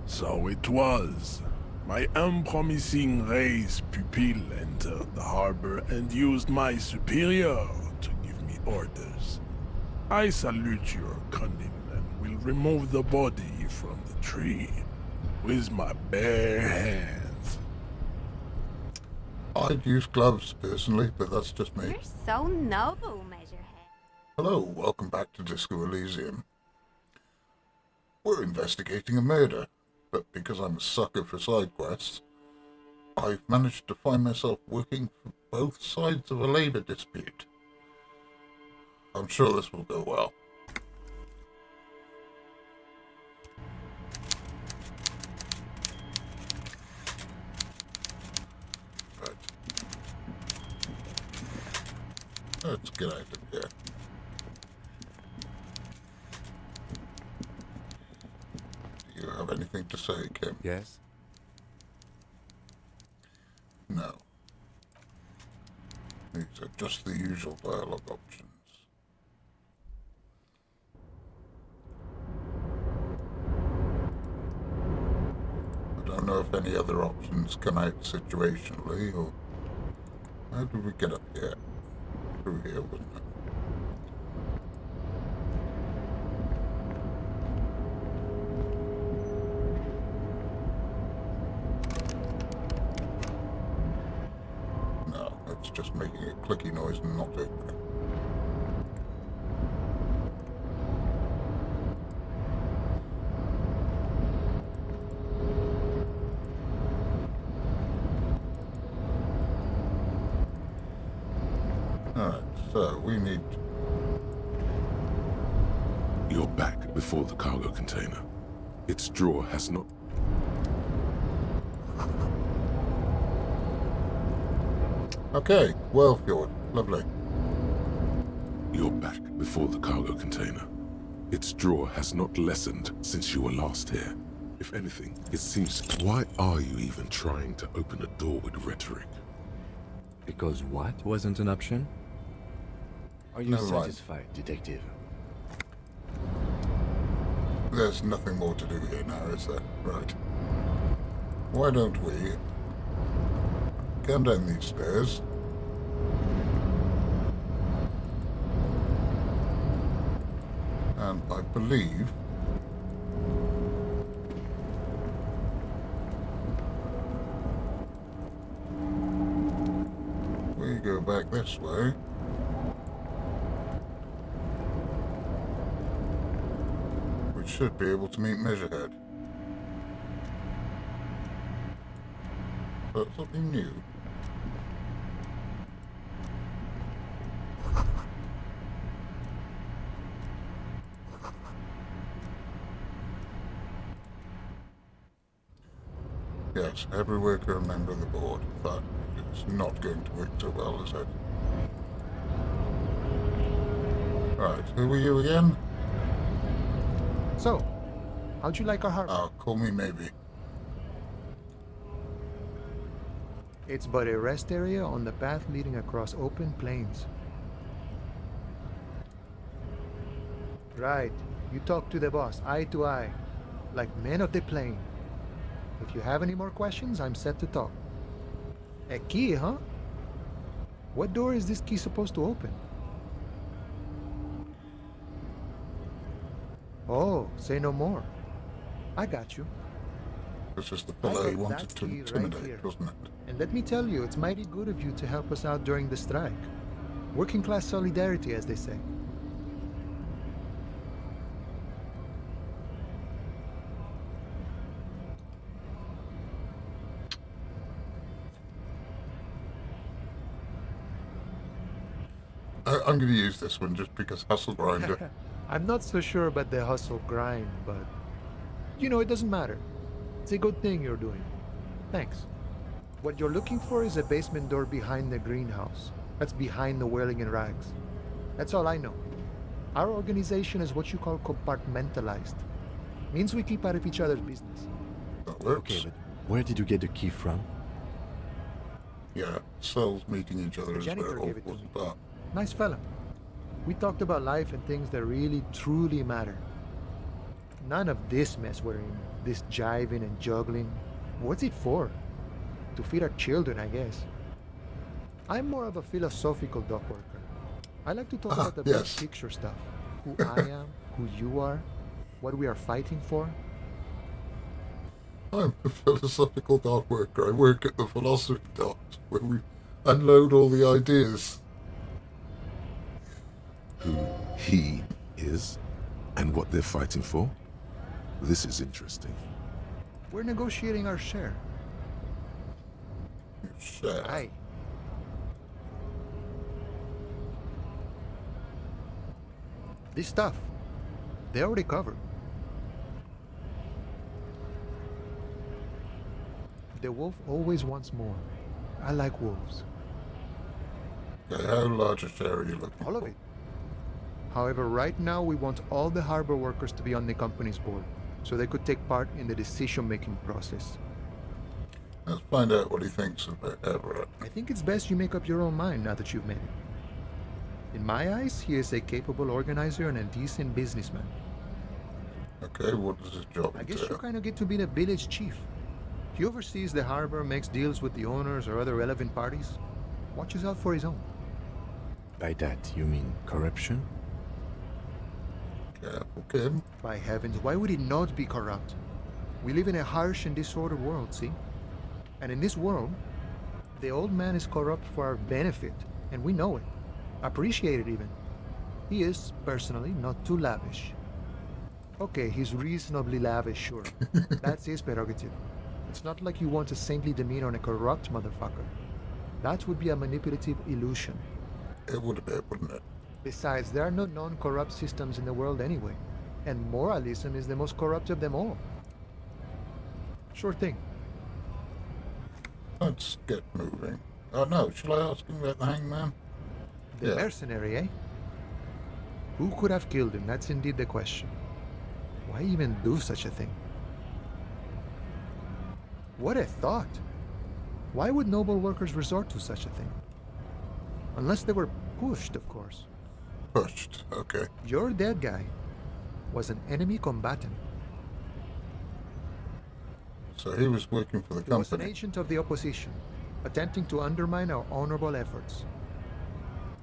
So it was. My unpromising race pupil entered the harbor and used my superior to give me orders. I salute your cunning and will remove the body from the tree with my bare hands. I'd use gloves personally, but that's just me. You're so noble, Measurehead. Hello, welcome back to Disco Elysium. We're investigating a murder, but because I'm a sucker for side quests, I've managed to find myself working for both sides of a labour dispute. I'm sure this will go well. Right. Let's get out of here. Do you have anything to say, Kim? Yes? No. These are just the usual dialogue options. I don't know if any other options come out situationally, or... How did we get up here? Through here, wasn't it? No, it's just making a clicky noise and not opening. Alright, so we need... You're back before the cargo container. Its drawer has not... Okay, well, Fjord, lovely. You're back before the cargo container. Its drawer has not lessened since you were last here. If anything, it seems... Why are you even trying to open a door with rhetoric? Because what wasn't an option? Are you No, right. satisfied, detective? There's nothing more to do here now, is there? Right. Why don't we come down these stairs? And I believe we go back this way. We should be able to meet Measurehead. But something new. Yes, every worker a member of the board. That is not going to work so well, is it? Right, who are you again? So, how'd you like our harbor? Call me maybe. It's but a rest area on the path leading across open plains. Right, you talk to the boss, eye to eye, like men of the plain. If you have any more questions, I'm set to talk. A key, huh? What door is this key supposed to open? Oh, say no more. I got you. This is the I fellow he got wanted that to key right intimidate, here. wasn't it? And let me tell you, it's mighty good of you to help us out during the strike. Working class solidarity, as they say. I'm going to use this one just because hustle grinder. I'm not so sure about the hustle grind, but you know, it doesn't matter. It's a good thing you're doing. Thanks. What you're looking for is a basement door behind the greenhouse. That's behind the whirling in rags. That's all I know. Our organization is what you call compartmentalized. Means we keep out of each other's business. That works. Okay, but where did you get the key from? Yeah, cells meeting each other is Jennifer where all gave it to was me. about. Nice fella. We talked about life and things that really, truly matter. None of this mess we're in. This jiving and juggling, what's it for? To feed our children, I guess. I'm more of a philosophical dock worker. I like to talk about the yes. big picture stuff. Who I am, who you are, what we are fighting for. I'm a philosophical dock worker. I work at the philosophy docks where we unload all the ideas. Who he is and what they're fighting for? This is interesting. We're negotiating our share. Share. Aye. This stuff, they already covered. The wolf always wants more. I like wolves. Okay, how large a share are you looking All of for? it. However, right now we want all the harbor workers to be on the company's board, so they could take part in the decision-making process. Let's find out what he thinks about Everett. I think it's best you make up your own mind now that you've met him. In my eyes, he is a capable organizer and a decent businessman. Okay, what does his job I guess you entail? kind of get to be the village chief. He oversees the harbor, makes deals with the owners or other relevant parties, watches out for his own. By that, you mean corruption? Careful, Kim. By heavens, why would he not be corrupt? We live in a harsh and disordered world, see? And in this world, the old man is corrupt for our benefit, and we know it. Appreciate it even. He is, personally, not too lavish. Okay, he's reasonably lavish, sure. That's his prerogative. It's not like you want a saintly demeanor on a corrupt motherfucker. That would be a manipulative illusion. It would be, wouldn't it? Besides, there are no non-corrupt systems in the world anyway, and moralism is the most corrupt of them all. Sure thing. Let's get moving. Oh no, shall I ask him about the hangman? The Yeah. mercenary, eh? Who could have killed him? That's indeed the question. Why even do such a thing? What a thought! Why would noble workers resort to such a thing? Unless they were pushed, of course. Pushed, okay. Your dead guy was an enemy combatant. So he was working for the He was an company. agent of the opposition, attempting to undermine our honorable efforts.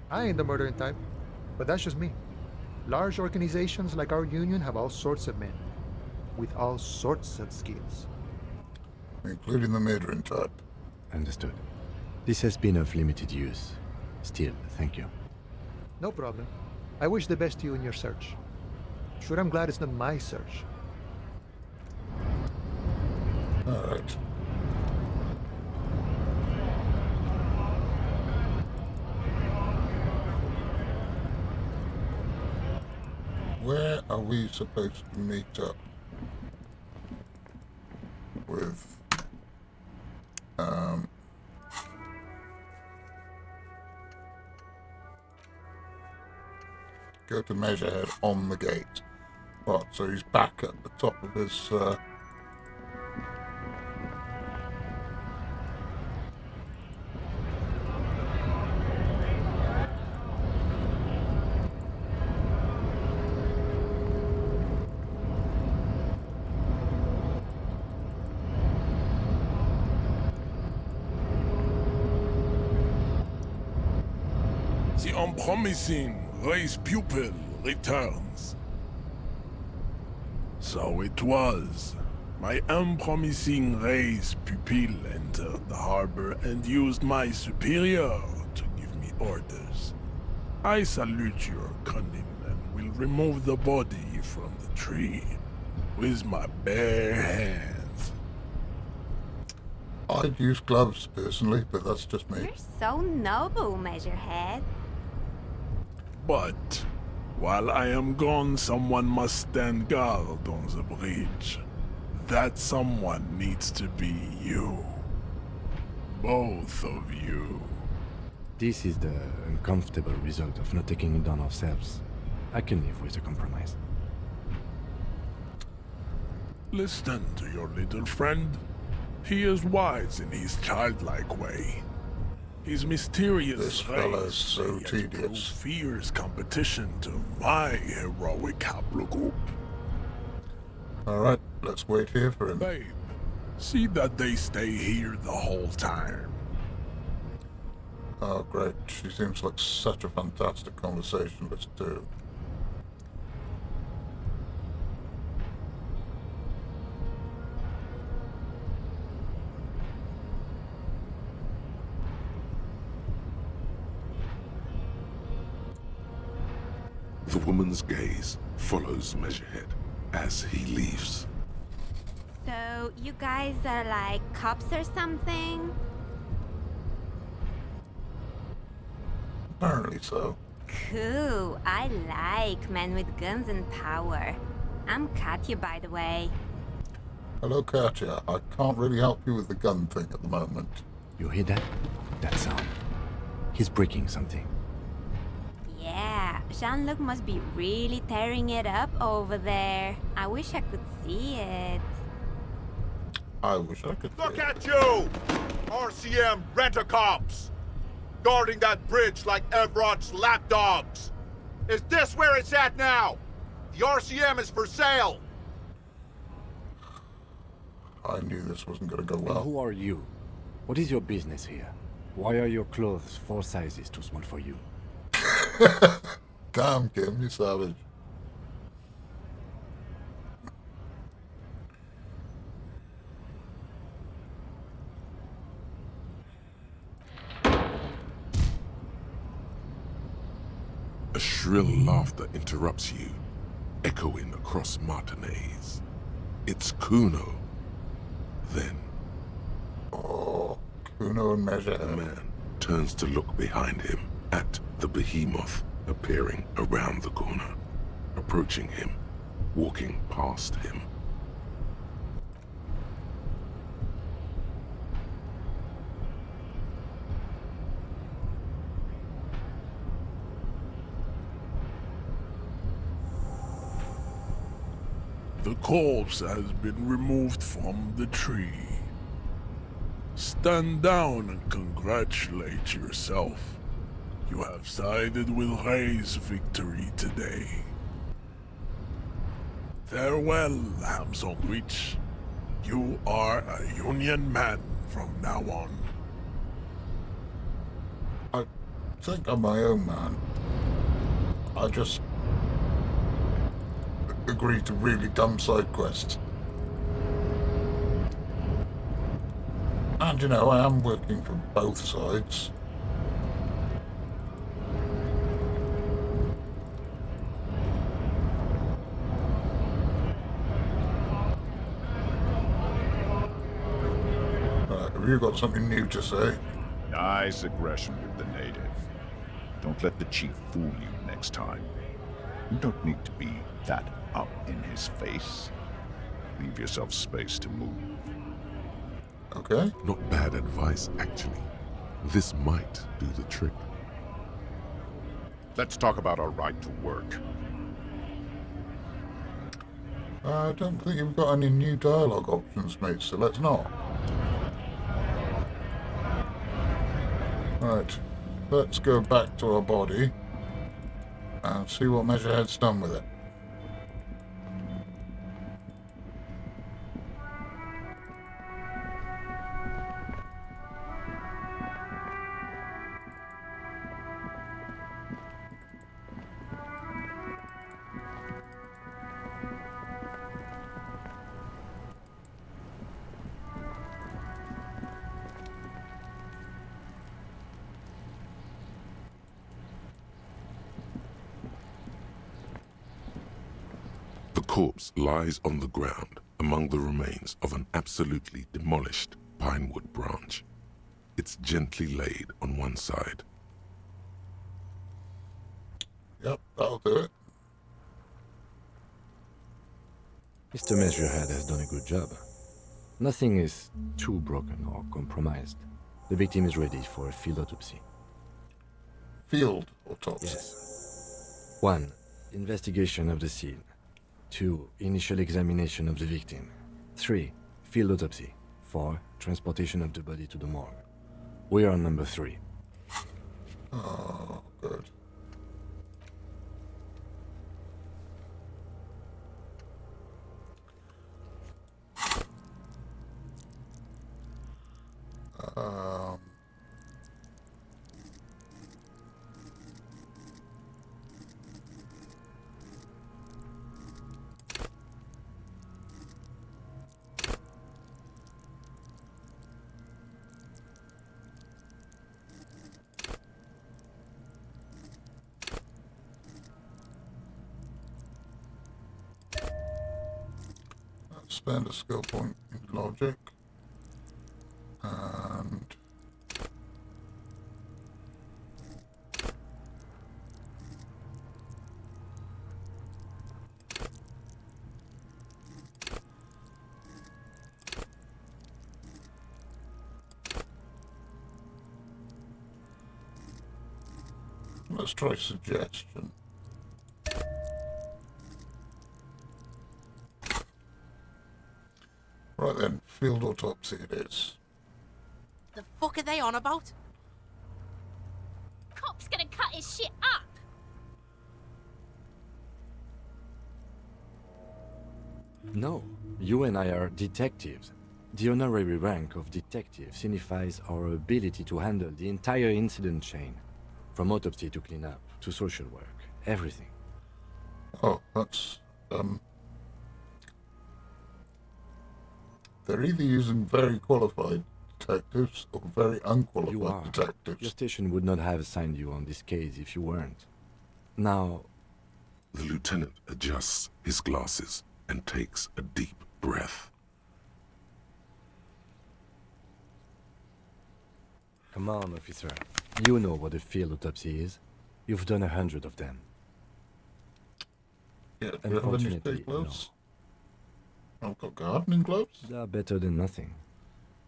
I ain't the murdering type, but that's just me. Large organizations like our union have all sorts of men, with all sorts of skills. Including the murdering type. Understood. This has been of limited use. Still, thank you. No problem. I wish the best to you in your search. Sure, I'm glad it's not my search. Alright. Where are we supposed to meet up with go to Measurehead on the gate. What, so he's back at the top of his The unpromising race pupil returns. So it was. My unpromising race pupil entered the harbor and used my superior to give me orders. I salute your cunning and will remove the body from the tree with my bare hands. I'd use gloves personally, but that's just me. You're so noble, Measurehead. But while I am gone, someone must stand guard on the bridge. That someone needs to be you. Both of you. This is the uncomfortable result of not taking it on ourselves. I can live with a compromise. Listen to your little friend. He is wise in his childlike way. His mysterious This fella's race so yet tedious. proves fierce competition to my heroic haplogroup. Alright, let's wait here for him. Babe, see that they stay here the whole time. Oh, great. She seems like such a fantastic conversationalist, too. The woman's gaze follows Measurehead as he leaves. So, you guys are like cops or something? Apparently so. Cool. I like men with guns and power. I'm Katya, by the way. Hello, Katya. I can't really help you with the gun thing at the moment. You hear that? That sound. He's breaking something. Yeah, Jean-Luc must be really tearing it up over there. I wish I could see it. I wish I could. Look at you! RCM rent-a-cops! Guarding that bridge like Evrod's lapdogs! Is this where it's at now? The RCM is for sale! I knew this wasn't going to go And well. who are you? What is your business here? Why are your clothes 4 sizes too small for you? Damn, Kim, you savage. A shrill laughter interrupts you, echoing across Martinez. It's Kuno. Then, Oh, Kuno and the Measurehead. man turns to look behind him at the behemoth appearing around the corner, approaching him, walking past him. The corpse has been removed from the tree. Stand down and congratulate yourself. You have sided with Ray's victory today. Farewell, Hamson Witch. You are a Union man from now on. I think I'm my own man. I just agreed to really dumb side quests. And you know, I am working for both sides. Right, have you got something new to say? Nice aggression with the native. Don't let the chief fool you next time. You don't need to be that up in his face. Leave yourself space to move. Okay. Not bad advice, actually. This might do the trick. Let's talk about our right to work. I don't think you've got any new dialogue options, mate, so let's not. Right, let's go back to our body and see what Measurehead's done with it. The corpse lies on the ground among the remains of an absolutely demolished pinewood branch. It's gently laid on one side. Yep, that'll do it. Mr. Measurehead has done a good job. Nothing is too broken or compromised. The victim is ready for a field autopsy. Field autopsy. Yes. 1. Investigation of the scene. 2. Initial examination of the victim. 3. Field autopsy. 4. Transportation of the body to the morgue. We are on number 3. Oh, good. Um, spend a skill point in logic. And let's try suggestion. Right then, field autopsy it is. The fuck are they on about? Cop's gonna cut his shit up. No, you and I are detectives. The honorary rank of detective signifies our ability to handle the entire incident chain, from autopsy to cleanup to social work, everything. Oh, that's, they're either using very qualified detectives or very You unqualified are. Your detectives. station would not have assigned you on this case if you weren't. Now, The lieutenant adjusts his glasses and takes a deep breath. come on, officer. You know what a field autopsy is. You've done 100 of them. Yeah, do you have any Unfortunately, stick gloves? I've got gardening gloves. They are better than nothing.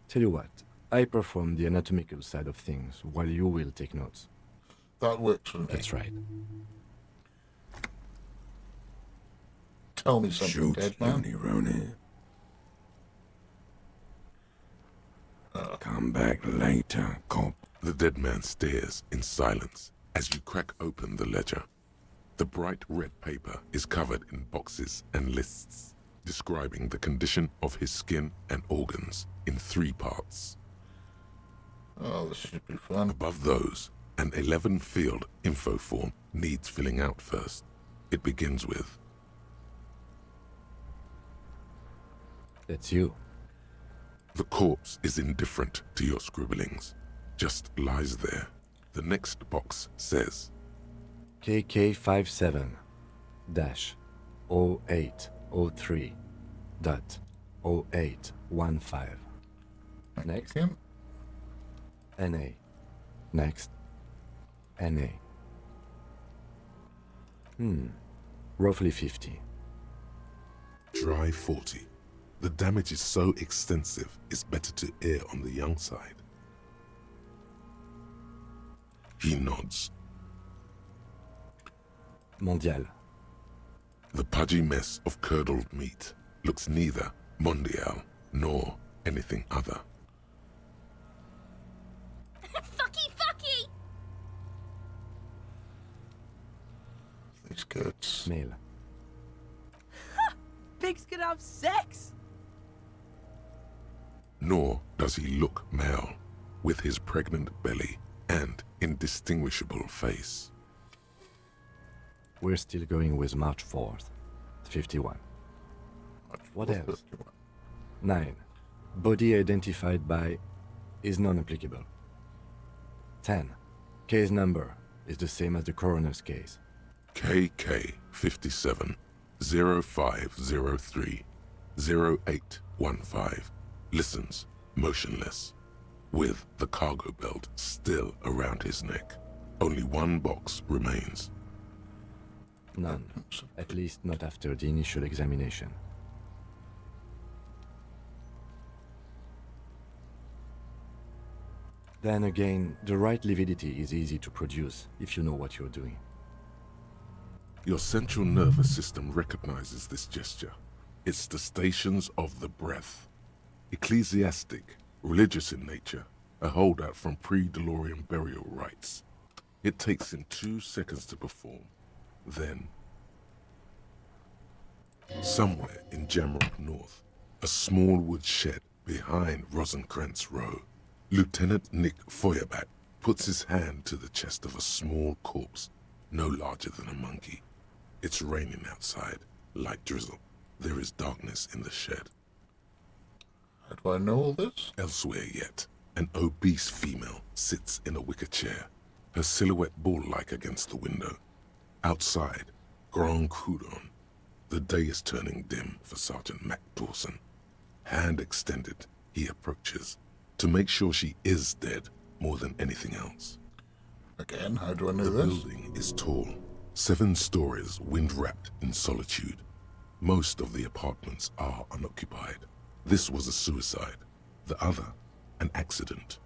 Tell you what, I perform the anatomical side of things while you will take notes. That works for me. That's right. Tell me something, Shoot, dead man. Looney Rooney. Come back later, cop. The dead man stares in silence as you crack open the ledger. The bright red paper is covered in boxes and lists, describing the condition of his skin and organs in 3 parts. Oh, this should be fun. Above those, an 11-field info form needs filling out first. It begins with, That's you. "The corpse is indifferent to your scribblings, just lies there." The next box says, KK57-0803.0815. Next, Him? NA. Next, NA. Roughly 50. "Dry 40. The damage is so extensive, it's better to err on the young side." He nods. Mondial. The pudgy mess of curdled meat looks neither mondial nor anything other. Fucky fucky! These kids. Male. Pigs can have sex! Nor does he look male, with his pregnant belly and indistinguishable face. We're still going with March 4th. 51. What else? 9. Body identified by is non-applicable. 10. Case number is the same as the coroner's case. KK 57 0503 0815 listens motionless, with the cargo belt still around his neck. Only one box remains. None. At least not after the initial examination. Then again, the right lividity is easy to produce if you know what you're doing. Your central nervous system recognizes this gesture. It's the stations of the breath. Ecclesiastic, religious in nature, a holdout from pre-DeLorean burial rites. It takes him 2 seconds to perform. Then, somewhere in Jamrock North, a small wood shed behind Rosencrantz Row, Lieutenant Nick Feuerbach puts his hand to the chest of a small corpse, no larger than a monkey. It's raining outside, light drizzle. There is darkness in the shed. How do I know all this? Elsewhere yet, an obese female sits in a wicker chair, her silhouette bull-like against the window. Outside, Grand Coudon. The day is turning dim for Sergeant Mac Dawson. Hand extended, he approaches, to make sure she is dead more than anything else. Again, how do I know The this? building is tall, 7 stories, wind-wrapped in solitude. Most of the apartments are unoccupied. This was a suicide. The other, an accident.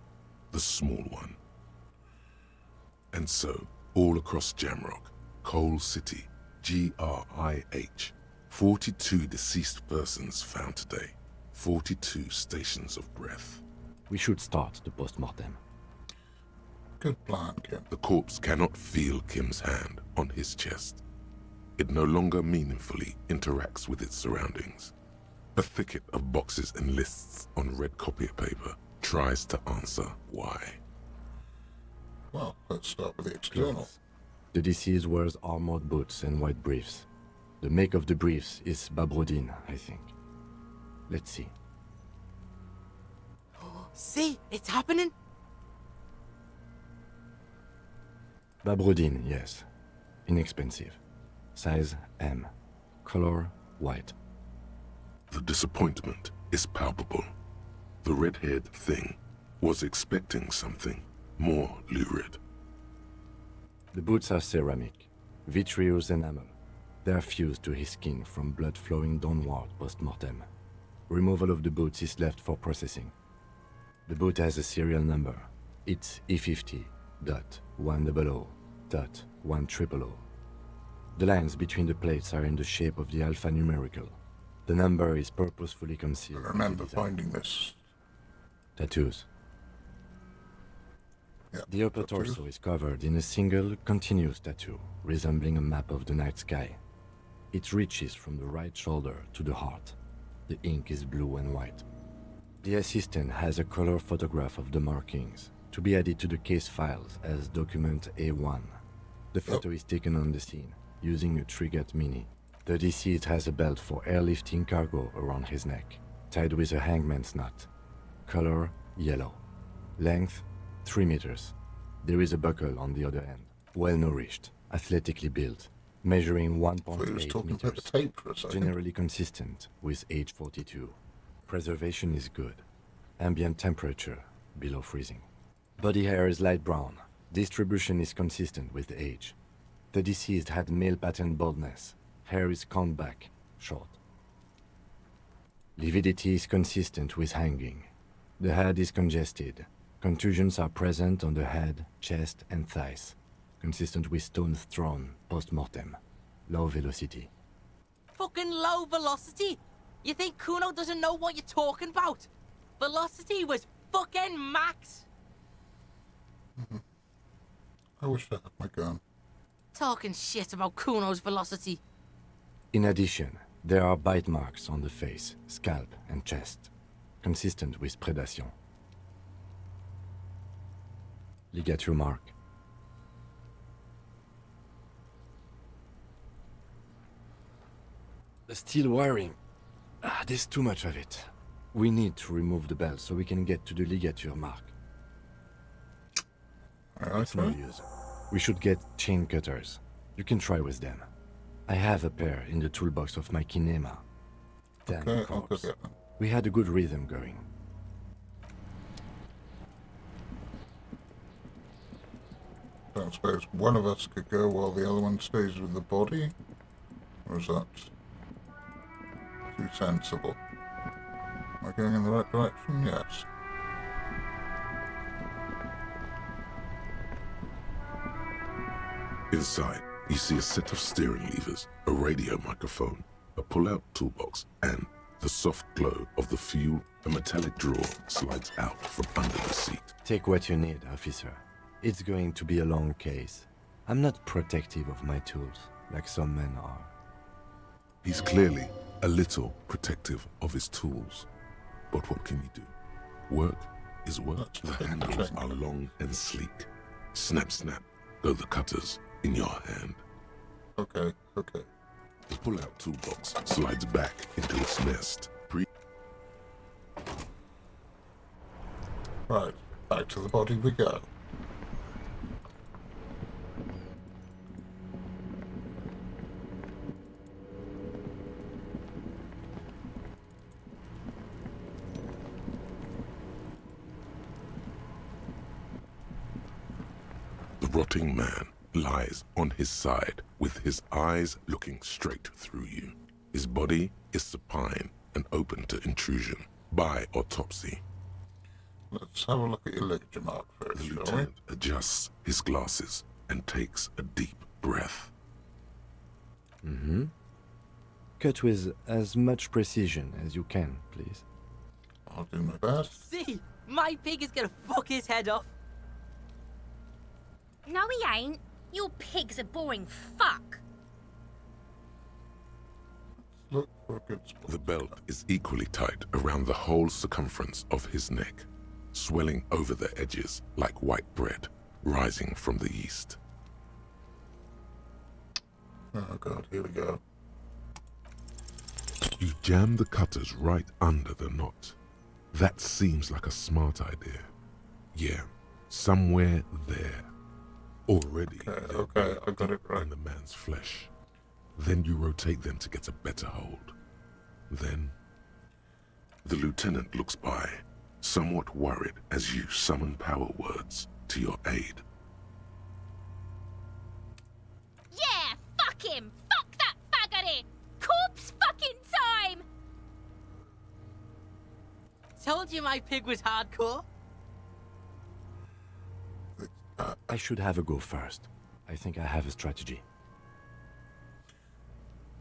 The small one. And so, all across Jamrock, Coal City, GRIH, 42 deceased persons found today. 42 stations of breath. We should start the post-mortem. Good plan, Kim. The corpse cannot feel Kim's hand on his chest. It no longer meaningfully interacts with its surroundings. A thicket of boxes and lists on red copier paper tries to answer why. Well, let's start with the external. Clothes. The deceased wears armored boots and white briefs. The make of the briefs is Babrodine, I think. Let's see. See, it's happening. Babrodine, yes. Inexpensive. Size M. Color white. The disappointment is palpable. The red-haired thing was expecting something more lurid. The boots are ceramic, vitreous enamel. They are fused to his skin from blood flowing downward post-mortem. Removal of the boots is left for processing. The boot has a serial number. It's E50.100.100. The lines between the plates are in the shape of the alphanumerical. The number is purposefully concealed. I remember finding this. Tattoos. Yeah, The upper tattoos. torso is covered in a single, continuous tattoo, resembling a map of the night sky. It reaches from the right shoulder to the heart. The ink is blue and white. The assistant has a color photograph of the markings, to be added to the case files as document A1. The photo is taken on the scene, using a Trigat Mini. The deceased has a belt for airlifting cargo around his neck, tied with a hangman's knot. Color yellow. Length 3 meters. There is a buckle on the other end. Well-nourished, athletically built, measuring I thought he was 1.8 talking about the meters. tape for a second. Generally consistent with age 42. Preservation is good. Ambient temperature below freezing. Body hair is light brown. Distribution is consistent with age. The deceased had male pattern baldness. Hair is combed back, short. Lividity is consistent with hanging. The head is congested. Contusions are present on the head, chest, and thighs. Consistent with stones thrown post-mortem. Low velocity. Fucking low velocity? You think Kuno doesn't know what you're talking about? Velocity was fucking max. I wish I had my gun. Talking shit about Kuno's velocity. In addition, there are bite marks on the face, scalp, and chest. Consistent with predation. Ligature mark. The steel wiring. There's too much of it. We need to remove the belt so we can get to the ligature mark. It's no use. We should get chain cutters. You can try with them. I have a pair in the toolbox of my kinema. Damn Okay, I'll go corpse. get them. We had a good rhythm going. Don't suppose one of us could go while the other one stays with the body? Or is that too sensible? Am I going in the right direction? Yes. Inside, you see a set of steering levers, a radio microphone, a pull-out toolbox, and the soft glow of the fuel. A metallic drawer slides out from under the seat. Take what you need, officer. It's going to be a long case. I'm not protective of my tools, like some men are. He's clearly a little protective of his tools. But what can you do? Work is work. The That's handles interesting. are long and sleek. Snap, snap, go the cutters in your hand. Okay, okay. The pull-out toolbox slides back into its nest. Right, back to the body we go. The rotting man lies on his side with his eyes looking straight through you. His body is supine and open to intrusion by autopsy. Let's have a look at your ligature mark The first, shall we? lieutenant adjusts his glasses and takes a deep breath. Cut with as much precision as you can, please. I'll do my best. See, my pig is gonna fuck his head off. No, he ain't. Your pig's a boring fuck. Look for a good spot. The belt is equally tight around the whole circumference of his neck, swelling over the edges like white bread rising from the east. Oh god, here we go. You jam the cutters right under the knot. That seems like a smart idea. Yeah, somewhere there. Already, Okay, I got it right. in the man's flesh. Then you rotate them to get a better hold. Then, the lieutenant looks by, somewhat worried as you summon power words to your aid. Yeah, fuck him. Fuck that faggoty. Corpse fucking time. Told you my pig was hardcore. I should have a go first. I think I have a strategy.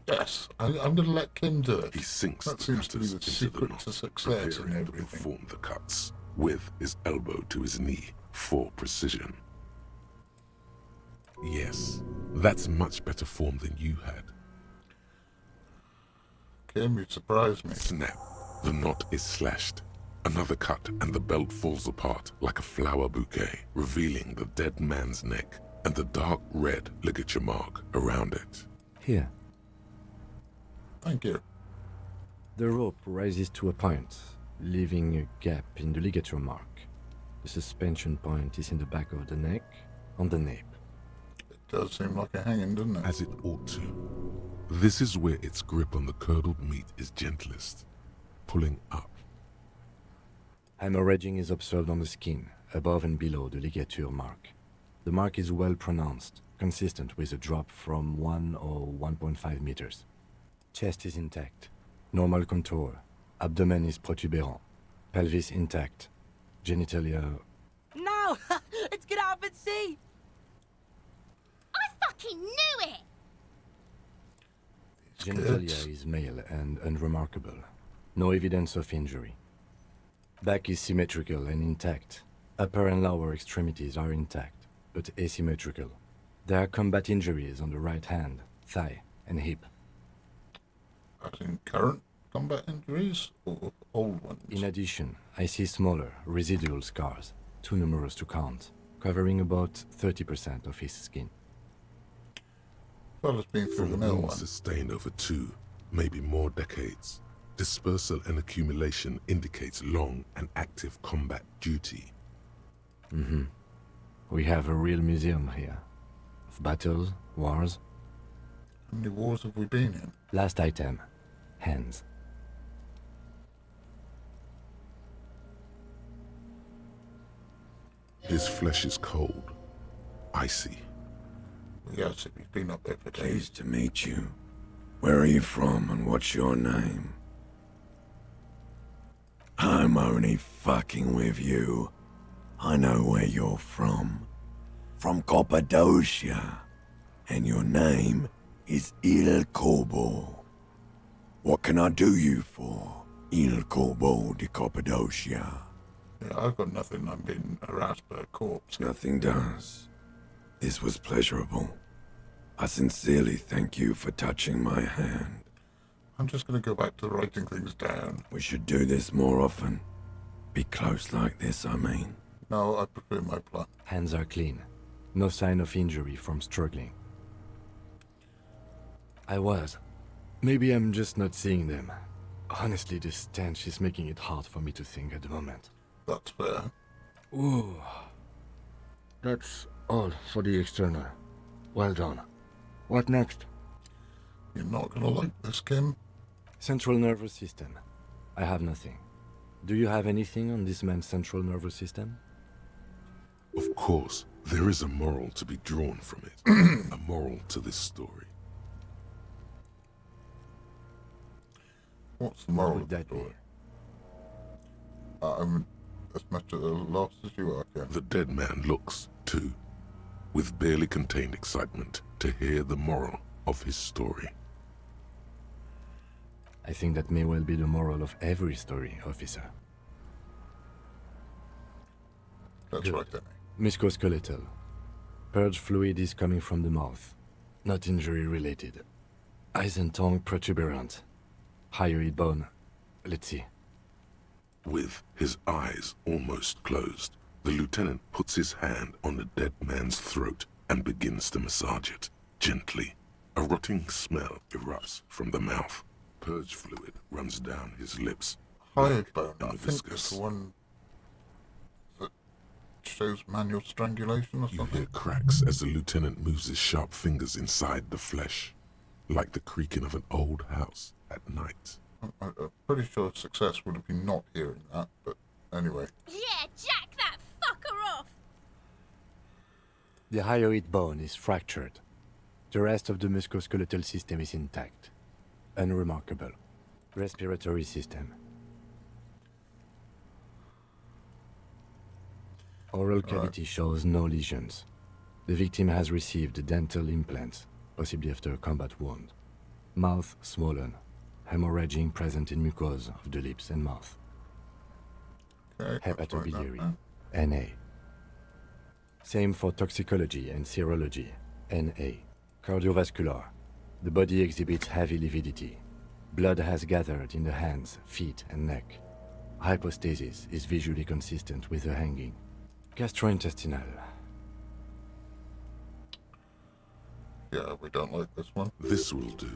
Yes, I'm going to let Kim do it. He sinks That the seems to be cutters the into the secret knot, to success in preparing to everything. perform the cuts with his elbow to his knee for precision. Yes, that's much better form than you had. Kim, you surprised me. Snap. The knot is slashed. Another cut and the belt falls apart like a flower bouquet, revealing the dead man's neck and the dark red ligature mark around it. Here. Thank you. The rope rises to a point, leaving a gap in the ligature mark. The suspension point is in the back of the neck, on the nape. It does seem like a hanging, doesn't it? As it ought to. This is where its grip on the curdled meat is gentlest, pulling up. Hemorrhaging is observed on the skin, above and below the ligature mark. The mark is well pronounced, consistent with a drop from 1 or 1.5 meters. Chest is intact. Normal contour. Abdomen is protuberant. Pelvis intact. Genitalia... No! Let's get out and see! I fucking knew it. Genitalia is male and unremarkable. No evidence of injury. Back is symmetrical and intact. Upper and lower extremities are intact, but asymmetrical. There are combat injuries on the right hand, thigh, and hip. As in current combat injuries or old ones? In addition, I see smaller, residual scars, too numerous to count, covering about 30% of his skin. Fella's been through From the mill wounds one. sustained over 2, maybe more decades, dispersal and accumulation indicates long and active combat duty. We have a real museum here. Of battles, wars. How many wars have we been in? Last item. Hands. His flesh is cold, icy. Yes, if he's been up there for days. Pleased to meet you. Where are you from and what's your name? I'm only fucking with you. I know where you're from. From Cappadocia. And your name is Il Corbo. What can I do you for, Il Corbo de Cappadocia? Yeah, I've got nothing. I'm being harassed by a corpse. Nothing does. This was pleasurable. I sincerely thank you for touching my hand. I'm just going to go back to writing things down. We should do this more often. be close like this, I mean. No, I prefer my plan. Hands are clean. No sign of injury from struggling. I was. Maybe I'm just not seeing them. Honestly, this stench is making it hard for me to think at the moment. That's fair. Ooh. That's all for the external. Well done. What next? You're not gonna like this, Kim. Central nervous system. I have nothing. Do you have anything on this man's central nervous system? Of course, there is a moral to be drawn from it. A moral to this story. What's the moral What of would the that be? story? I'm as much at a loss as you are, Kim. The dead man looks, too, with barely contained excitement to hear the moral of his story. I think that may well be the moral of every story, officer. That's Good. right, Danny. Musculoskeletal. Purge fluid is coming from the mouth. Not injury related. Eyes and tongue protuberant. Hyoid bone. Let's see. With his eyes almost closed, the lieutenant puts his hand on the dead man's throat and begins to massage it, gently. A rotting smell erupts from the mouth. Purge fluid runs down his lips. Hired bone, and I think it's the one that shows manual strangulation or You something. hear cracks as the lieutenant moves his sharp fingers inside the flesh, like the creaking of an old house at night. I'm pretty sure success would have been not hearing that, but anyway. Yeah, jack that fucker off! The hyoid bone is fractured. The rest of the musculoskeletal system is intact. Unremarkable. Respiratory system. Oral cavity shows no lesions. The victim has received dental implants, possibly after a combat wound. Mouth swollen. Hemorrhaging present in mucosa of the lips and mouth. Okay, Hepatobiliary. NA. Same for toxicology and serology. NA. Cardiovascular. The body exhibits heavy lividity. Blood has gathered in the hands, feet, and neck. Hypostasis is visually consistent with the hanging. Gastrointestinal. Yeah, we don't like this one. This will do.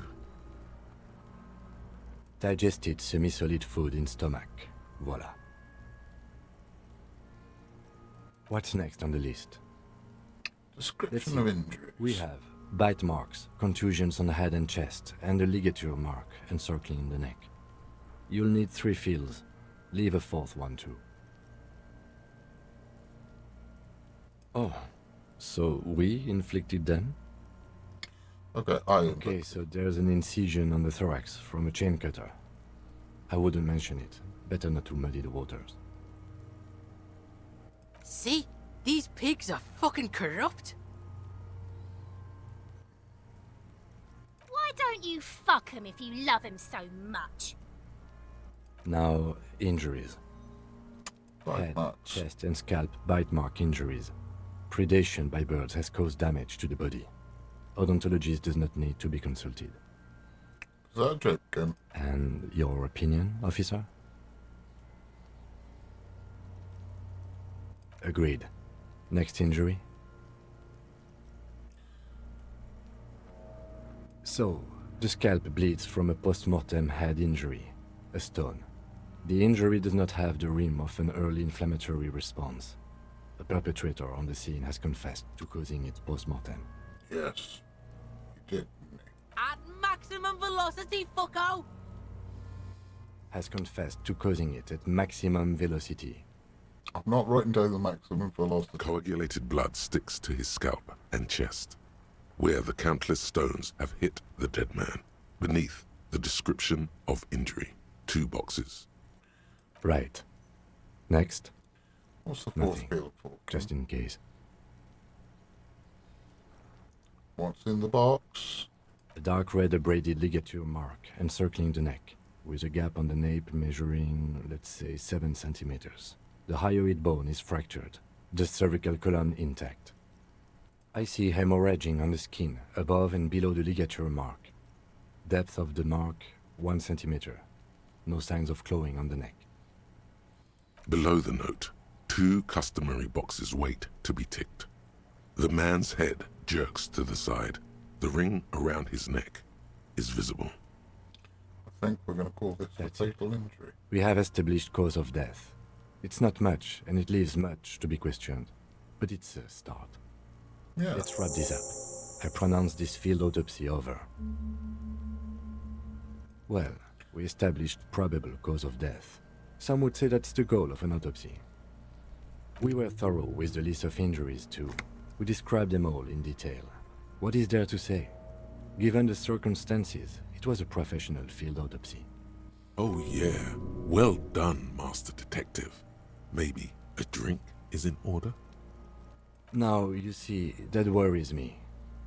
Digested semi-solid food in stomach. Voila. What's next on the list? Let's Description see. of injuries. We have bite marks, contusions on the head and chest, and a ligature mark encircling the neck. You'll need 3 fields. Leave a 4th one too. Oh, so we inflicted them? Okay, Okay, so there's an incision on the thorax from a chain cutter. I wouldn't mention it. Better not to muddy the waters. See? These pigs are fucking corrupt. Why don't you fuck him if you love him so much? Now, injuries. Bite Head, marks. chest, and scalp bite mark injuries. Predation by birds has caused damage to the body. Odontologist does not need to be consulted. Is that a joke, Kim? And your opinion, officer? Agreed. Next injury? So, the scalp bleeds from a post-mortem head injury, a stone. The injury does not have the rim of an early inflammatory response. The perpetrator on the scene has confessed to causing it post-mortem. Yes. He did, didn't At maximum velocity, fucko! Has confessed to causing it at maximum velocity. he? I'm not writing down the maximum velocity. Coagulated blood sticks to his scalp and chest, where the countless stones have hit the dead man. Beneath, the description of injury. 2 boxes. Right. Next, What's the 4th Nothing. field for? Kim? just in case. What's in the box? A dark red abraded ligature mark encircling the neck, with a gap on the nape measuring, let's say, 7 centimeters. The hyoid bone is fractured, the cervical column intact. I see hemorrhaging on the skin, above and below the ligature mark. Depth of the mark, 1 centimeter. No signs of clawing on the neck. Below the note, 2 customary boxes wait to be ticked. The man's head jerks to the side. The ring around his neck is visible. I think we're going to call this a That's it. fatal injury. We have established cause of death. It's not much, and it leaves much to be questioned. But it's a start. Yeah. Let's wrap this up. I pronounce this field autopsy over. Well, we established probable cause of death. Some would say that's the goal of an autopsy. We were thorough with the list of injuries, too. We described them all in detail. What is there to say? Given the circumstances, it was a professional field autopsy. Oh yeah, well done, Master Detective. Maybe a drink is in order? Now, you see, that worries me.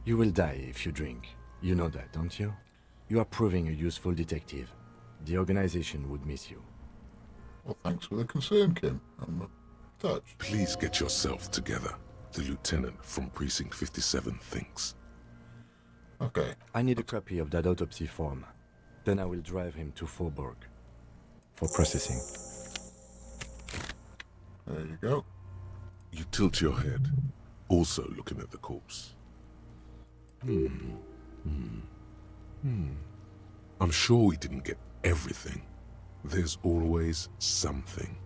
You will die if you drink. You know that, don't you? You are proving a useful detective. The organization would miss you. Well, thanks for the concern, Kim. I'm touched. Please get yourself together. The lieutenant from Precinct 57 thinks. Okay. I need a copy of that autopsy form. Then I will drive him to Faubourg for processing. There you go. You tilt your head, also looking at the corpse. I'm sure we didn't get everything. There's always something.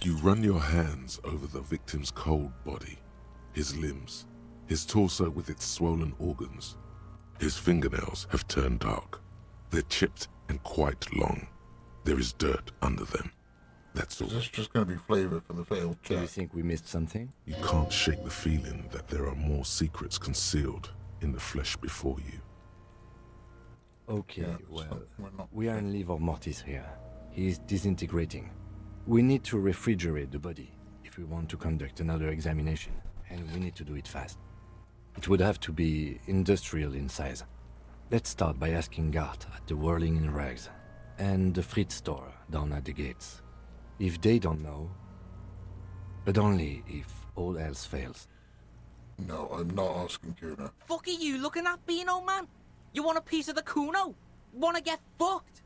You run your hands over the victim's cold body, his limbs, his torso with its swollen organs. His fingernails have turned dark. They're chipped and quite long. There is dirt under them. That's all. Is this just going to be flavor for the failed Do you check? think we missed something? You can't shake the feeling that there are more secrets concealed in the flesh before you. Okay, Yeah, well, so we're not- we are in livor mortis here. He is disintegrating. We need to refrigerate the body if we want to conduct another examination, and we need to do it fast. It would have to be industrial in size. Let's start by asking Gart at the Whirling in Rags and the Fritz store down at the gates. If they don't know, but only if all else fails. No, I'm not asking Kuna. Fuck are you looking at, Beano man? You want a piece of the Kuno? Wanna get fucked?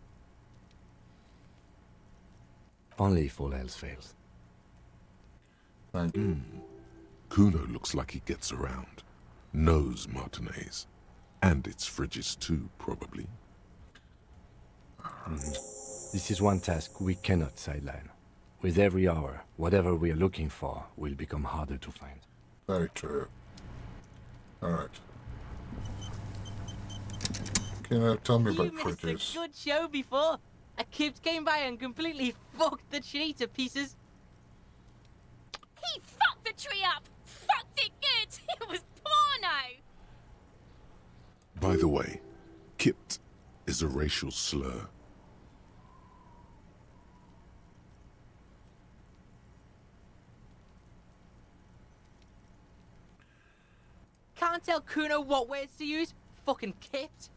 Only if all else fails. Thank you. Kuno looks like he gets around. Knows Martinez. And its fridges too, probably. This is one task we cannot sideline. With every hour, whatever we are looking for will become harder to find. Very true. Alright. Kuna, tell me You about missed a fridges. good show before. A kid came by and completely fucked the tree to pieces. He fucked the tree up! Fucked it good! It was porno! By the way, kipped is a racial slur. Can't tell Kuno what words to use. Fucking kipped.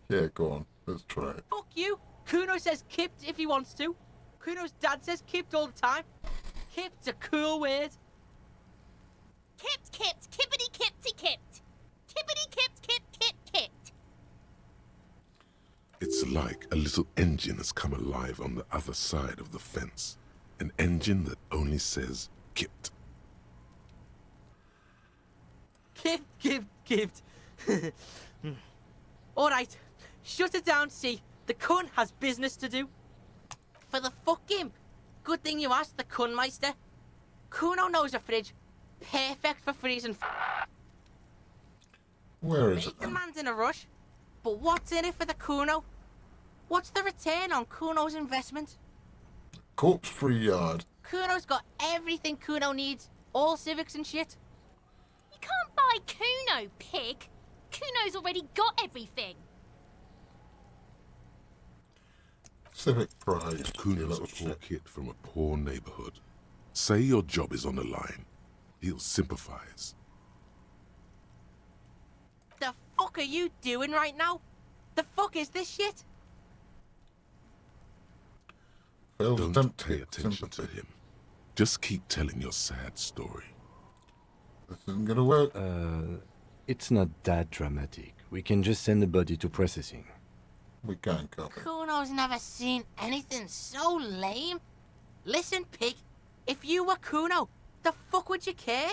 Yeah, go on. Let's try it. Fuck you. Kuno says kipped if he wants to. Kuno's dad says kipped all the time. Kipped's a cool word. Kipped, kipped, kippity kippty kipped. Kippity kipped, kip, kip, kipped. It's like a little engine has come alive on the other side of the fence. An engine that only says kipped. Kipped. Alright, shut it down, see. The cunt has business to do. For the fuck him. Good thing you asked the Kunmeister. Kuno knows a fridge. Perfect for freezing. Where is it The then? man's in a rush. But what's in it for the Kuno? What's the return on Kuno's investment? Corpse-free yard. Kuno's got everything Kuno needs. All civics and shit. You can't buy Kuno, pig. Kuno's already got everything. Civic pride. you Kuno's little a poor shit. kid from a poor neighborhood. Say your job is on the line. He'll sympathize. The fuck are you doing right now? The fuck is this shit? Failed Don't attempt to pay get attention to sympathy. him. Just keep telling your sad story. This isn't gonna work. It's not that dramatic. We can just send the body to processing. We can copy. Kuno's never seen anything so lame. Listen, pig, if you were Kuno, the fuck would you care?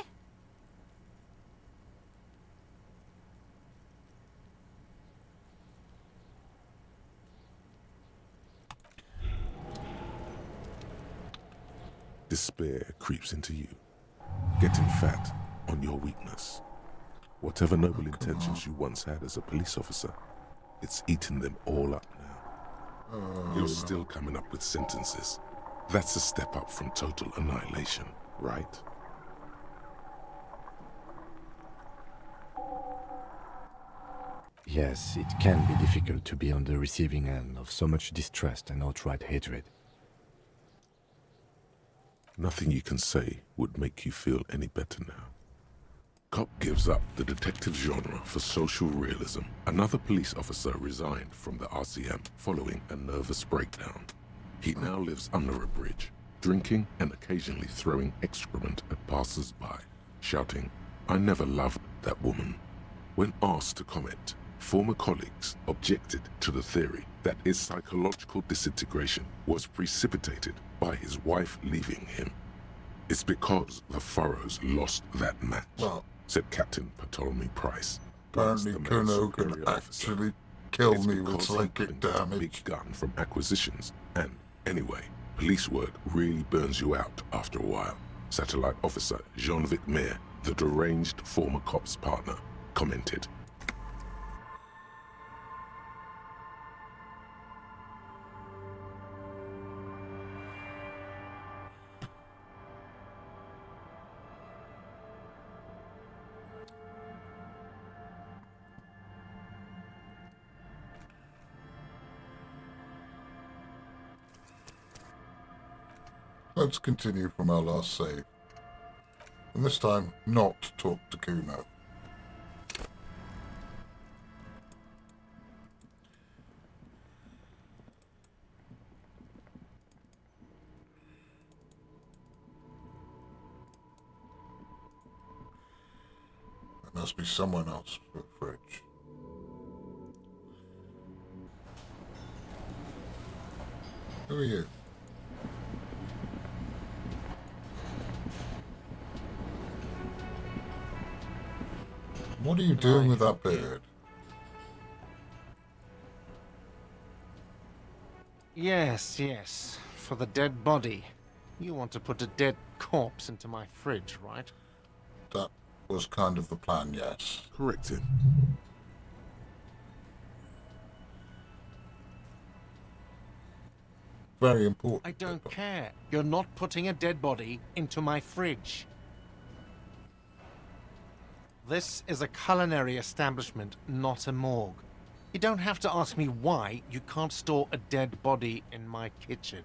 Despair creeps into you, getting fat on your weakness. Whatever noble intentions you once had as a police officer, it's eaten them all up now. You're still coming up with sentences. That's a step up from total annihilation, right? Yes, it can be difficult to be on the receiving end of so much distrust and outright hatred. Nothing you can say would make you feel any better now. Cop gives up the detective genre for social realism. Another police officer resigned from the RCM following a nervous breakdown. He now lives under a bridge, drinking and occasionally throwing excrement at passers-by, shouting, "I never loved that woman." When asked to comment, former colleagues objected to the theory that his psychological disintegration was precipitated by his wife leaving him. "It's because the Furrows lost that match," Well, said Captain Ptolemy Price. apparently the mayor's Kuno can superior officer. actually kill It's me with because he psychic couldn't get a damage. big gun from acquisitions. And anyway, police work really burns you out after a while. Satellite officer Jean-Vic Mayer, the deranged former cop's partner, commented. Let's continue from our last save. And this time, not talk to Kuno. There must be someone else for the fridge. Who are you? What are you doing with that bird? Yes, yes. For the dead body. You want to put a dead corpse into my fridge, right? That was kind of the plan, yes. Correct him. Very important. I don't care. You're not putting a dead body into my fridge. This is a culinary establishment, not a morgue. You don't have to ask me why you can't store a dead body in my kitchen.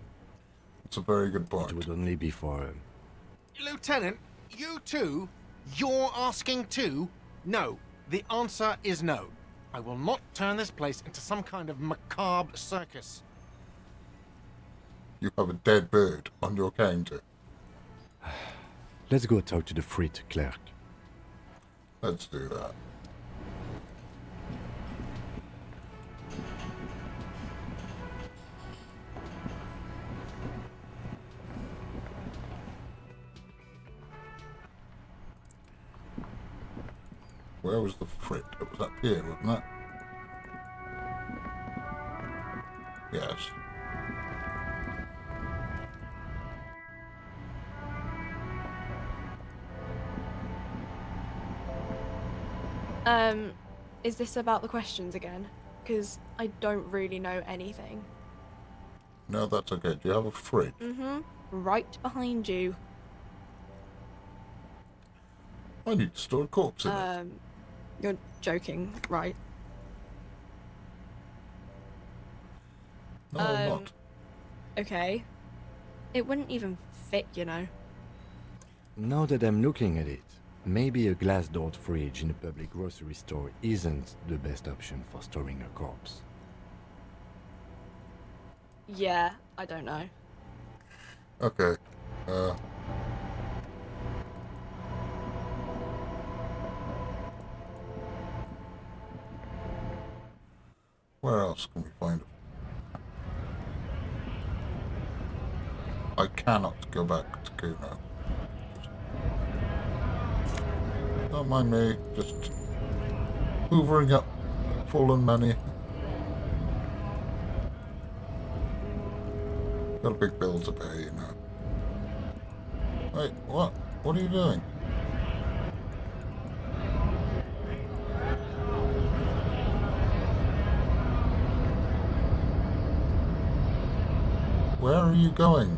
It's a very good It point. would only be for... Lieutenant, you too? You're asking too? No. The answer is no. I will not turn this place into some kind of macabre circus. You have a dead bird on your counter. Let's go talk to the frit clerk. Let's do that. Where was the frit? It was up here, wasn't it? Yes. Is this about the questions again? Because I don't really know anything. No, that's okay. Do you have a fridge? Mm-hmm. Right behind you. I need to store a corpse in it. You're joking, right? No, I'm not. Okay. It wouldn't even fit, you know. Now that I'm looking at it, maybe a glass-doored fridge in a public grocery store isn't the best option for storing a corpse. Yeah, I don't know. Okay. Where else can we find it? I cannot go back to Kuno. Don't mind me, just hoovering up fallen money. Got a big bill to pay, you know. Wait, what? What are you doing? Where are you going?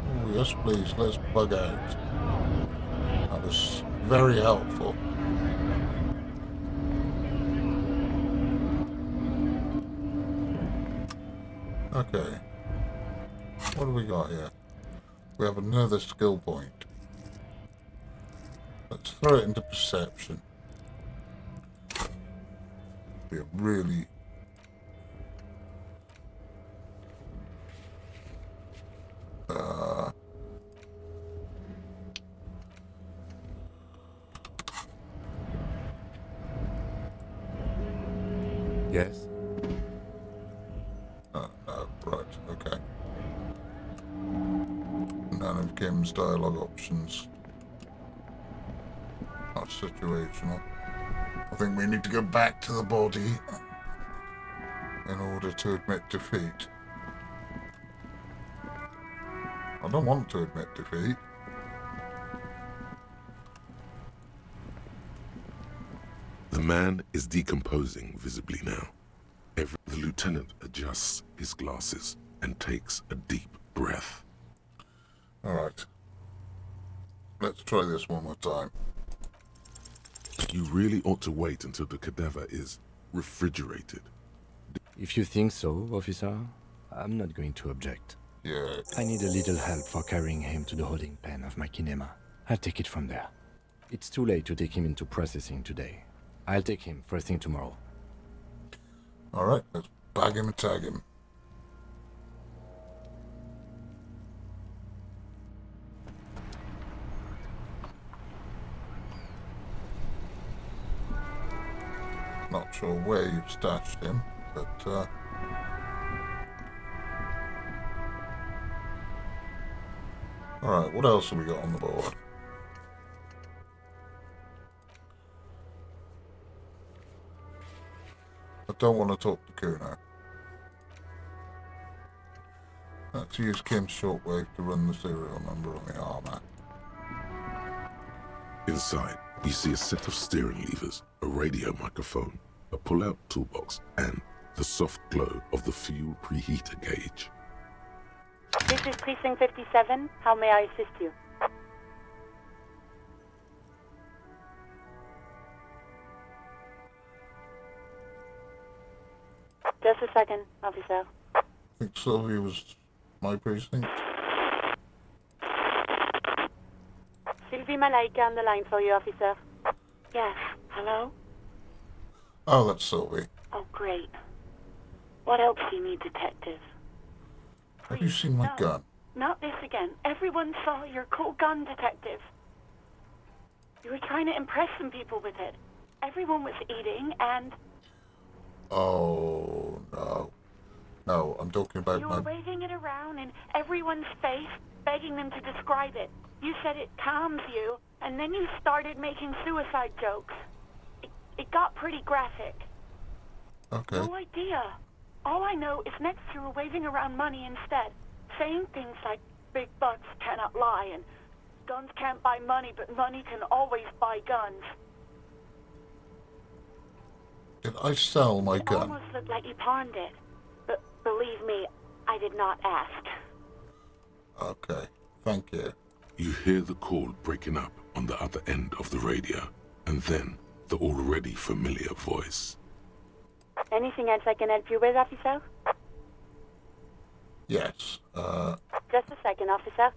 Oh, yes, please, let's bug out. That was very helpful. Okay. What do we got here? We have another skill point. Let's throw it into perception. Be a really... Yes? Right, okay. None of Kim's dialogue options. Not situational. I think we need to go back to the body in order to admit defeat. I don't want to admit defeat. The man is decomposing visibly now. The lieutenant adjusts his glasses and takes a deep breath. Alright. Let's try this one more time. You really ought to wait until the cadaver is refrigerated. If you think so, officer, I'm not going to object. Yeah. I need a little help for carrying him to the holding pen of my kinema. I'll take it from there. It's too late to take him into processing today. I'll take him first thing tomorrow. Alright, let's bag him and tag him. Not sure where you've stashed him, but alright, what else have we got on the board? I don't want to talk to Kuno. Let's use Kim's shortwave to run the serial number on the armor. Inside, we see a set of steering levers, a radio microphone, a pull-out toolbox, and the soft glow of the fuel preheater gauge. This is Precinct 57. How may I assist you? Just a second, officer. I think Sylvia was my precinct. Sylvie Malaika on the line for you, officer. Yes, hello? Oh, that's Sylvie. Oh, great. What else do you need, detective? Have you seen my gun? Not this again. Everyone saw your cool gun, detective. You were trying to impress some people with it. Everyone was eating, and... Oh, no. No, I'm talking about you were waving it around in everyone's face, begging them to describe it. You said it calms you, and then you started making suicide jokes. It got pretty graphic. Okay. No idea. All I know is next you were waving around money instead, saying things like, big bucks cannot lie, and guns can't buy money, but money can always buy guns. Did I sell my It gun? almost looked like you pawned it. But believe me, I did not ask. Okay, thank you. You hear the call breaking up on the other end of the radio, and then the already familiar voice. Anything else I can help you with, officer? Yes, Just a second, officer.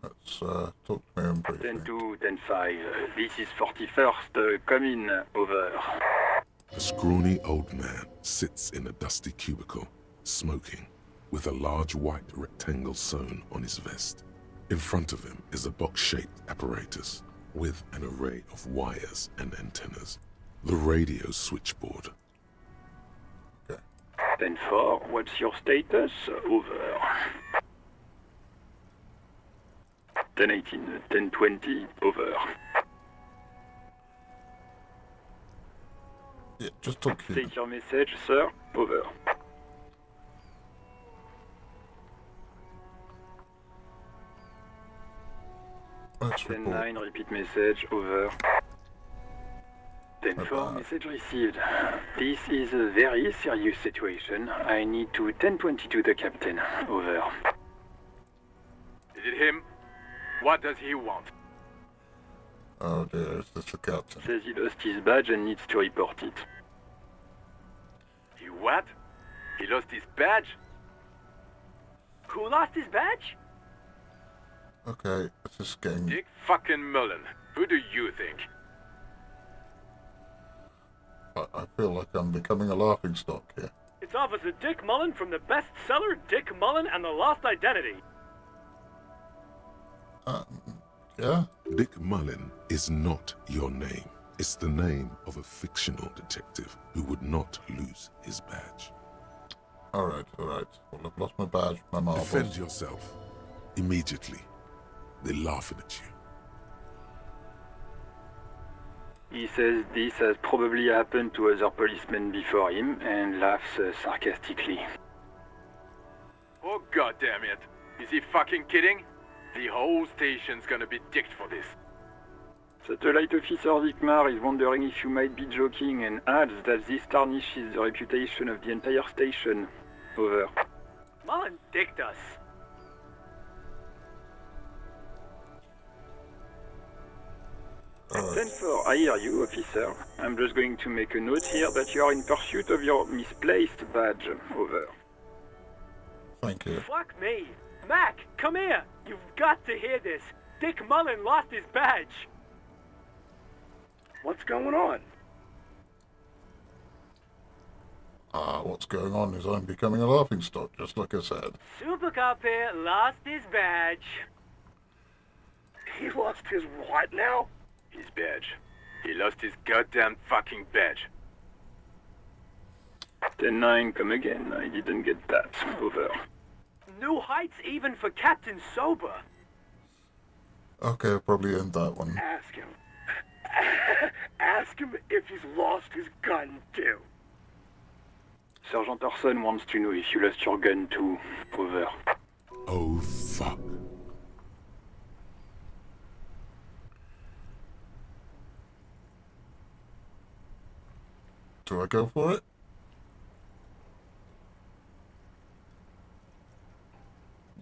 let's talk to me in brief. 10-2, 10-5. This is 41st. Come in. Over. A scrawny old man sits in a dusty cubicle, smoking. with a large white rectangle sewn on his vest. In front of him is a box-shaped apparatus with an array of wires and antennas. The radio switchboard. 10-4, what's your status? Over. 10-18, 10-20, over. Yeah, just talk here. State your message, sir. Over. Let's 10-9, repeat message. Over. 10-4, message received. This is a very serious situation. I need to 10-22 the captain. Over. Is it him? What does he want? Oh dear, is this the captain? Says he lost his badge and needs to report it. He what? He lost his badge? Who lost his badge? Okay, this is getting... Dick fucking Mullen. Who do you think? I feel like I'm becoming a laughingstock here. It's Officer Dick Mullen from the bestseller Dick Mullen and the Lost Identity. Yeah? Dick Mullen is not your name. It's the name of a fictional detective who would not lose his badge. Alright. Well, I've lost my badge, my marbles. Defend yourself. Immediately. They're laughing at you. He says this has probably happened to other policemen before him and laughs sarcastically. Oh goddamn it! Is he fucking kidding? The whole station's gonna be dicked for this. Satellite Officer Vikmar is wondering if you might be joking and adds that this tarnishes the reputation of the entire station. Over. Mullen dicked us. Alright. 10-4, I hear you, officer. I'm just going to make a note here that you are in pursuit of your misplaced badge. Over. Thank you. Fuck me. Mac, come here. You've got to hear this. Dick Mullen lost his badge. What's going on? What's going on is I'm becoming a laughingstock, just like I said. Super Cop here lost his badge. He lost his what now? His badge. He lost his goddamn fucking badge. 10-9, come again. I didn't get that. Over. New heights even for Captain Sober. Okay, I'll probably end that one. Ask him. Ask him if he's lost his gun too. Sergeant Orson wants to know if you lost your gun too. Over. Oh, fuck. Do I go for it?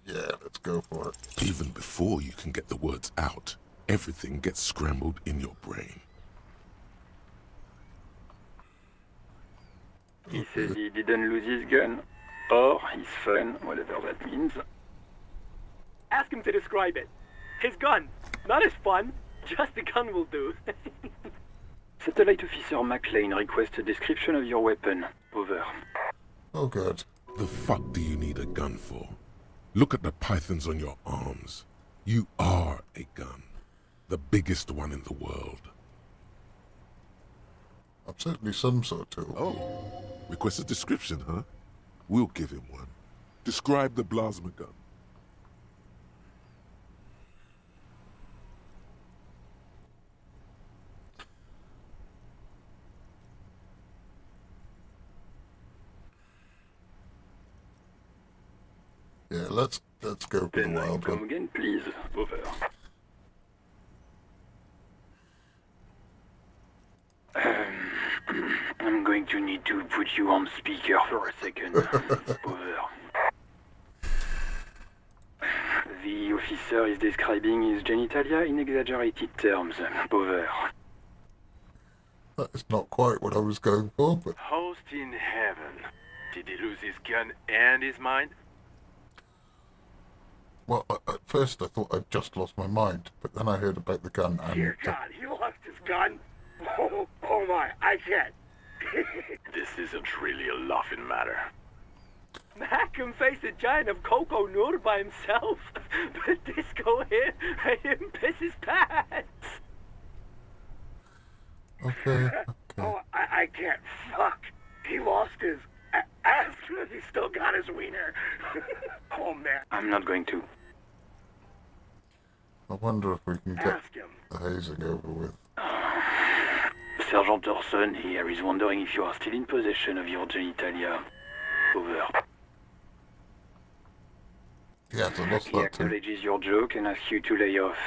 Yeah, let's go for it. Even before you can get the words out, everything gets scrambled in your brain. He says he didn't lose his gun, or his phone, whatever that means. Ask him to describe it. His gun. Not his fun. Just the gun will do. Satellite Officer McLean requests a description of your weapon. Over. Oh, good. The fuck do you need a gun for? Look at the pythons on your arms. You are a gun. The biggest one in the world. I'm certainly some sort of tool. Oh, request a description, huh? We'll give him one. Describe the plasma gun. Yeah, let's go for the wild Come one. again, please. Over. I'm going to need to put you on speaker for a second. Over. The officer is describing his genitalia in exaggerated terms. Over. That is not quite what I was going for, but... Host in heaven. Did he lose his gun and his mind? Well, at first I thought I'd just lost my mind, but then I heard about the gun and... Dear God, he lost his gun? Oh my, I can't. This isn't really a laughing matter. I can face a giant of Coco Nur by himself, but Disco here made him piss his pants. Okay. Oh, I can't. Fuck. He lost his ass, but he still got his wiener. Oh, man. I'm not going to. I wonder if we can get Ask him. the hazing over with. Sergeant Orson here is wondering if you are still in possession of your genitalia. Over. Yes, I lost He that too. acknowledges your joke and asks you to lay off.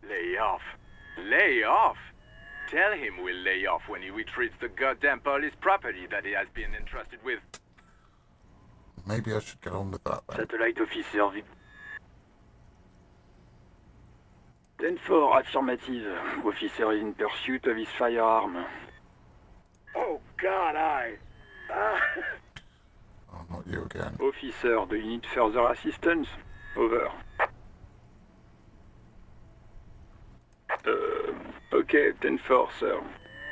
Lay off? Lay off? Tell him we'll lay off when he retrieves the goddamn police property that he has been entrusted with. Maybe I should get on with that then. Satellite officer 10-4, affirmative. Officer is in pursuit of his firearm. Oh, God, Oh, not you again. Officer, do you need further assistance? Over. Okay, 10-4, sir.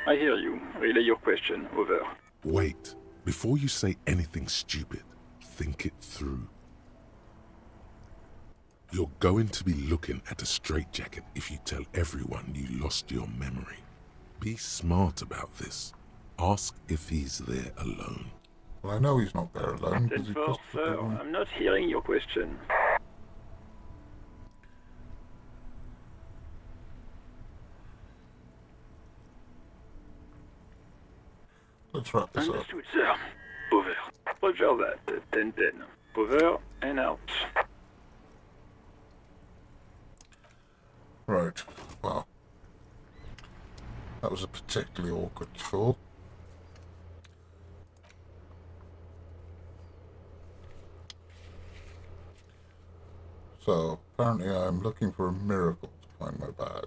I hear you. Relay your question. Over. Wait. Before you say anything stupid, think it through. You're going to be looking at a straitjacket if you tell everyone you lost your memory. Be smart about this. Ask if he's there alone. Well, I know he's not there alone because he 10-4, just... sir. I'm not hearing your question. Let's wrap this up. Understood, sir. Over. Roger that. 10-10. Over and out. Right, well, that was a particularly awkward tour. So, apparently I'm looking for a miracle to find my badge.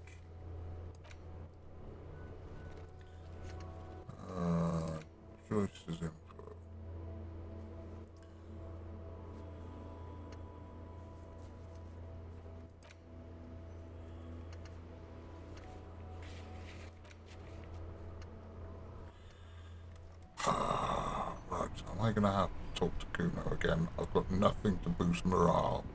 Joyce's info. Right, am I going to have to talk to Kuno again? I've got nothing to boost morale.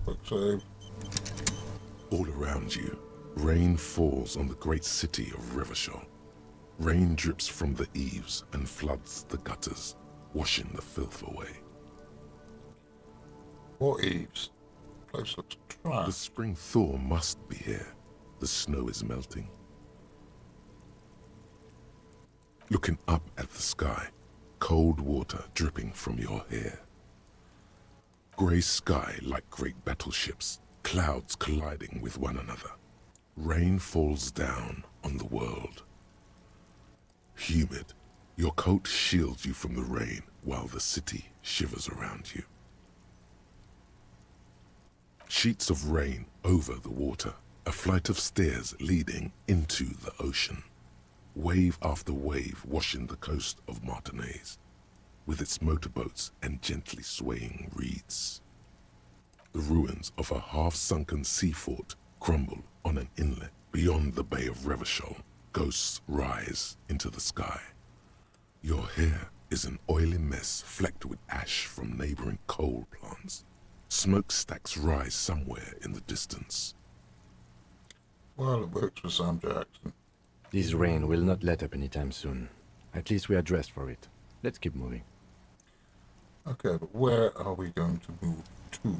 Quick save. All around you, rain falls on the great city of Revachol. Rain drips from the eaves and floods the gutters, washing the filth away. What eaves? Place looks dry. The spring thaw must be here. The snow is melting. Looking up at the sky, cold water dripping from your hair. Grey sky like great battleships, clouds colliding with one another. Rain falls down on the world. Humid, your coat shields you from the rain while the city shivers around you. Sheets of rain over the water, a flight of stairs leading into the ocean. Wave after wave washing the coast of Martinaise, with its motorboats and gently swaying reeds. The ruins of a half-sunken sea fort crumble on an inlet beyond the Bay of Revachol. Ghosts rise into the sky. Your hair is an oily mess flecked with ash from neighboring coal plants. Smokestacks rise somewhere in the distance. Well, it works for Sam Jackson. This rain will not let up anytime soon. At least we are dressed for it. Let's keep moving. Okay, but where are we going to move to?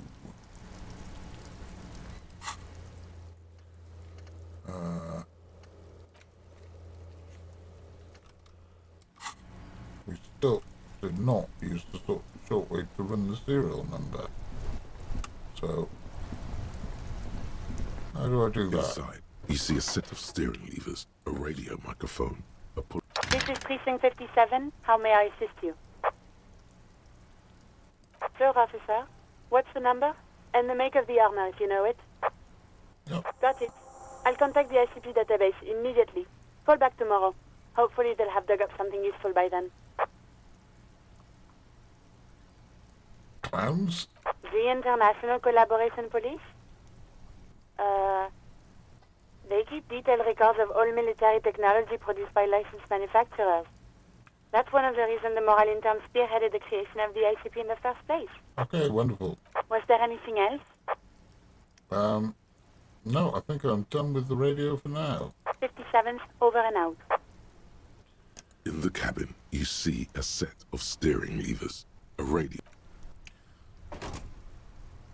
We still did not use the shortwave to run the serial number. So, how do I do that? Inside, you see a set of steering levers, a radio microphone, a pull. This is Precinct 57. How may I assist you? Sir, officer. What's the number? And the make of the armor, if you know it. Yep. Got it. I'll contact the ICP database immediately. Call back tomorrow. Hopefully they'll have dug up something useful by then. Clowns? The International Collaboration Police? They keep detailed records of all military technology produced by licensed manufacturers. That's one of the reasons the Moral Intern spearheaded the creation of the ICP in the first place. Okay, wonderful. Was there anything else? No, I think I'm done with the radio for now. 57's over and out. In the cabin, you see a set of steering levers, a radio.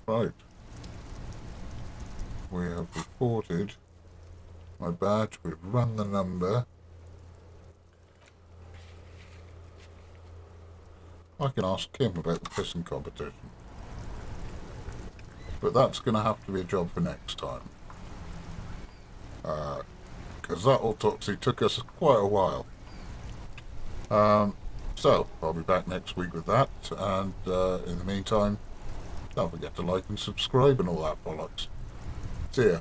Right. We have reported my badge, we've run the number. I can ask Kim about the pissing competition. But that's going to have to be a job for next time. Because that autopsy took us quite a while. So, I'll be back next week with that, and in the meantime, don't forget to like and subscribe and all that bollocks. See ya.